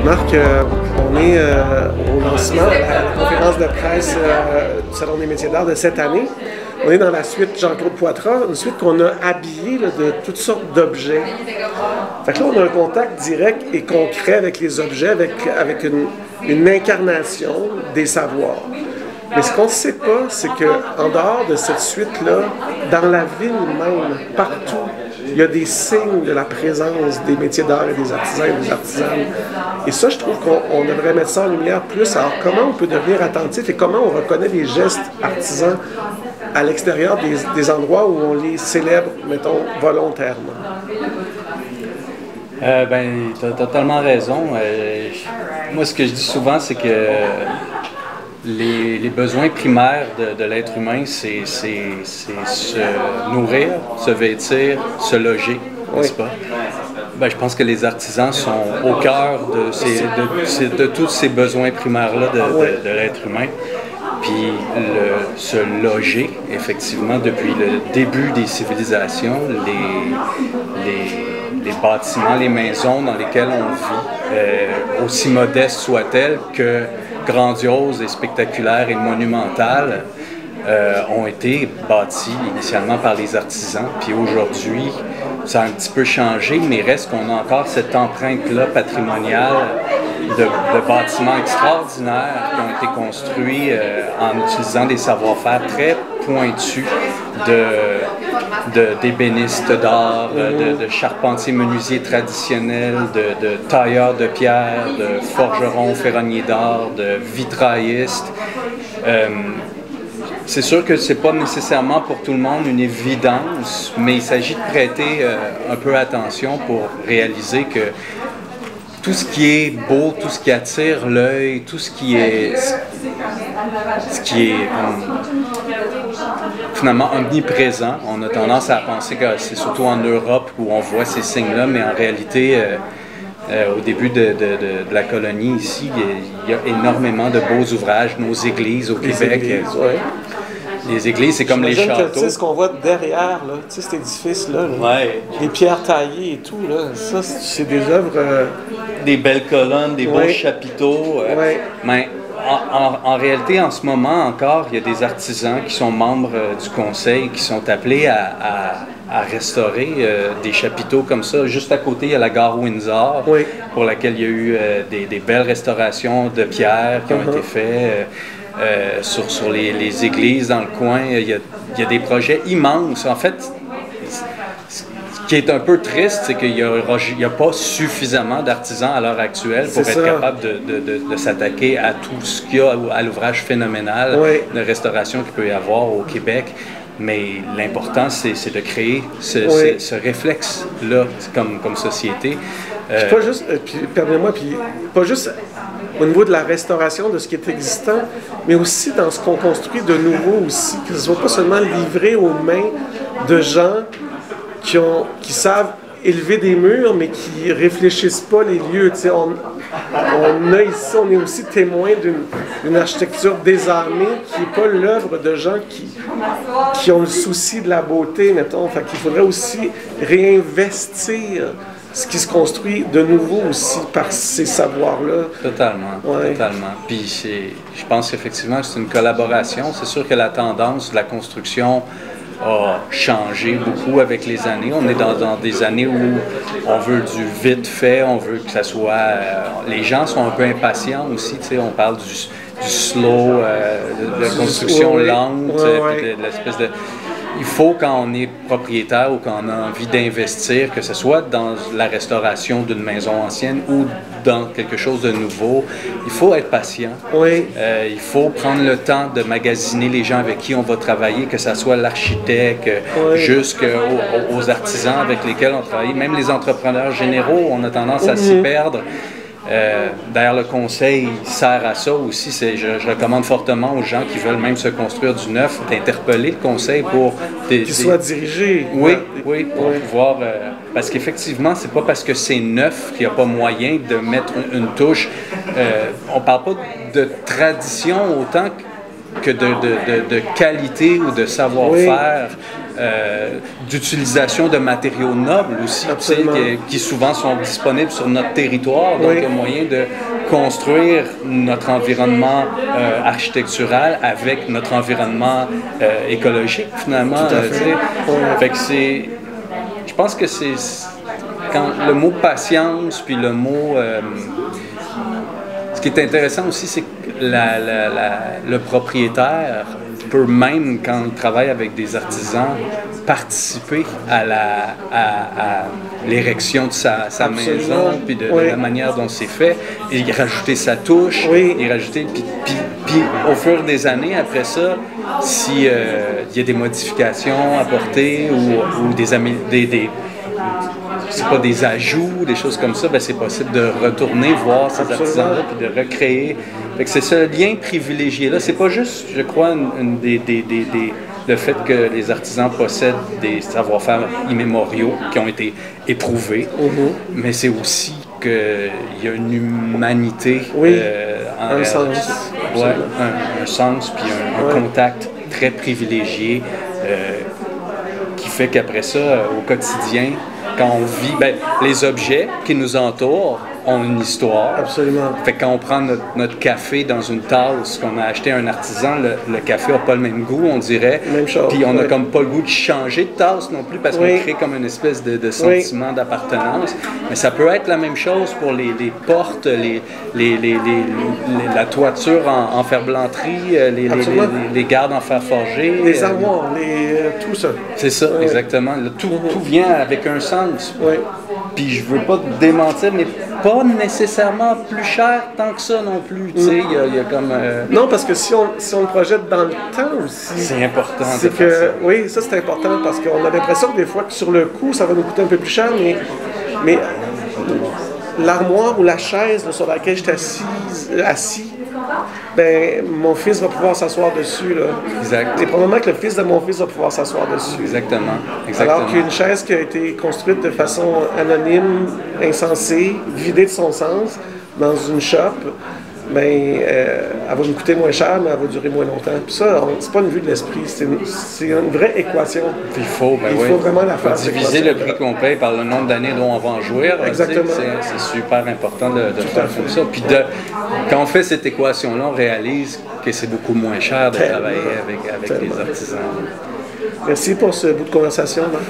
Marc, on est au lancement, à la conférence de presse du Salon des métiers d'art de cette année. On est dans la suite Jean-Claude Poitras, une suite qu'on a habillée là, de toutes sortes d'objets. Fait que là, on a un contact direct et concret avec les objets, avec une incarnation des savoirs. Mais ce qu'on ne sait pas, c'est qu'en dehors de cette suite-là, dans la ville même, partout, il y a des signes de la présence des métiers d'art et des artisans et des artisanes. Et ça, je trouve qu'on devrait mettre ça en lumière plus. Alors, comment on peut devenir attentif et comment on reconnaît les gestes artisans à l'extérieur des endroits où on les célèbre, mettons, volontairement? Tu as totalement raison. Moi, ce que je dis souvent, c'est que les besoins primaires de l'être humain, c'est se nourrir, se vêtir, se loger, n'est-ce pas? Je pense que les artisans sont au cœur de tous ces besoins primaires-là de l'être humain. Puis se loger, effectivement, depuis le début des civilisations, les bâtiments, les maisons dans lesquelles on vit, aussi modestes soient-elles que grandioses et spectaculaires et monumentales, ont été bâtis initialement par les artisans. Puis aujourd'hui, ça a un petit peu changé, mais reste qu'on a encore cette empreinte-là patrimoniale de bâtiments extraordinaires qui ont été construits en utilisant des savoir-faire très pointus d'ébénistes d'art, de charpentiers menuisiers traditionnels, de tailleurs de pierre, de forgerons ferronniers d'art, de vitraillistes. C'est sûr que c'est pas nécessairement pour tout le monde une évidence, mais il s'agit de prêter un peu attention pour réaliser que tout ce qui est beau, tout ce qui attire l'œil, tout ce qui est finalement omniprésent. On a tendance à penser que c'est surtout en Europe où on voit ces signes-là, mais en réalité, au début de la colonie ici, il y a énormément de beaux ouvrages, nos églises au Québec. Les églises, c'est comme les châteaux. Ce qu'on voit derrière, là, cet édifice-là, les pierres taillées et tout, là, ça, c'est des œuvres... Des belles colonnes, des beaux chapiteaux. Mais en réalité, en ce moment encore, il y a des artisans qui sont membres du conseil, qui sont appelés à restaurer des chapiteaux comme ça. Juste à côté, il y a la gare Windsor, pour laquelle il y a eu des belles restaurations de pierre qui ont été faites. Sur les églises dans le coin, il y a des projets immenses. En fait, ce qui est un peu triste, c'est qu'il n'y a pas suffisamment d'artisans à l'heure actuelle pour être capable de s'attaquer à tout ce qu'il y a, à l'ouvrage phénoménal de restauration qu'il peut y avoir au Québec. Mais l'important, c'est de créer ce réflexe-là comme société. Pas juste, permets-moi, pas juste au niveau de la restauration de ce qui est existant, mais aussi dans ce qu'on construit de nouveau aussi, que ce ne soit pas seulement livré aux mains de gens qui savent élever des murs, mais qui ne réfléchissent pas les lieux. On est aussi témoin d'une architecture désarmée qui n'est pas l'œuvre de gens qui ont le souci de la beauté, mettons. Fait qu'il faudrait aussi réinvestir ce qui se construit de nouveau aussi par ces savoirs-là. Totalement. Puis je pense qu'effectivement, c'est une collaboration. C'est sûr que la tendance de la construction a changé beaucoup avec les années. On est dans des années où on veut du vite fait, on veut que ça soit... les gens sont un peu impatients aussi, tu sais, on parle du slow, de la construction lente, de l'espèce de... Il faut, quand on est propriétaire ou quand on a envie d'investir, que ce soit dans la restauration d'une maison ancienne ou dans quelque chose de nouveau, il faut être patient. Il faut prendre le temps de magasiner les gens avec qui on va travailler, que ce soit l'architecte, jusqu'aux artisans avec lesquels on travaille. Même les entrepreneurs généraux, on a tendance à s'y perdre. D'ailleurs, le conseil sert à ça aussi. Je recommande fortement aux gens qui veulent même se construire du neuf d'interpeller le conseil pour... Qu'il soit dirigé. Oui, pour pouvoir... parce qu'effectivement, c'est pas parce que c'est neuf qu'il n'y a pas moyen de mettre une touche. On parle pas de tradition autant que de qualité ou de savoir-faire d'utilisation de matériaux nobles aussi, qui souvent sont disponibles sur notre territoire. Donc, il y a moyen de construire notre environnement architectural avec notre environnement écologique, finalement. Fait que je pense que c'est quand le mot patience, puis le mot... ce qui est intéressant aussi, c'est que le propriétaire peut même, quand il travaille avec des artisans, participer à l'érection de sa maison, puis de la manière dont c'est fait, et y rajouter sa touche, y rajouter, puis au fur des années, après ça, s'il y a des modifications apportées ou c'est pas des ajouts, des choses comme ça, ben c'est possible de retourner voir ces artisans-là puis de recréer. Fait que c'est ce lien privilégié-là. C'est pas juste, je crois, le fait que les artisans possèdent des savoir-faire immémoriaux qui ont été éprouvés, mais c'est aussi qu'il y a une humanité, un sens. Un sens, puis un contact très privilégié qui fait qu'après ça, au quotidien, quand on vit, les objets qui nous entourent ont une histoire. Absolument. Fait que quand on prend notre café dans une tasse qu'on a acheté à un artisan, le café n'a pas le même goût, on dirait. Même chose. Puis on n'a comme pas le goût de changer de tasse non plus parce qu'on crée comme une espèce de sentiment d'appartenance. Mais ça peut être la même chose pour les portes, la toiture en fer-blanterie, les gardes en fer forgé. Les armoires, tout ça. C'est ça, exactement. Tout vient avec un sens. Puis je veux pas te démentir, mais pas nécessairement plus cher tant que ça non plus. Tu sais, il y a comme... Non, parce que si on le projette dans le temps aussi... C'est important de faire ça. Oui, ça c'est important parce qu'on a l'impression que des fois que sur le coup, ça va nous coûter un peu plus cher, mais l'armoire ou la chaise sur laquelle je suis assis, ben, mon fils va pouvoir s'asseoir dessus. Là. Exact. C'est probablement que le fils de mon fils va pouvoir s'asseoir dessus. Exactement. Alors qu'une chaise qui a été construite de façon anonyme, insensée, vidée de son sens, dans une shop, ben, elle va nous coûter moins cher, mais elle va durer moins longtemps. Puis ça, c'est pas une vue de l'esprit, c'est une vraie équation. Il faut vraiment la faire. Diviser le prix qu'on paye par le nombre d'années dont on va en jouir. Exactement. C'est super important de faire comme ça. Puis quand on fait cette équation-là, on réalise que c'est beaucoup moins cher de travailler avec les artisans. Merci pour ce bout de conversation. Marc.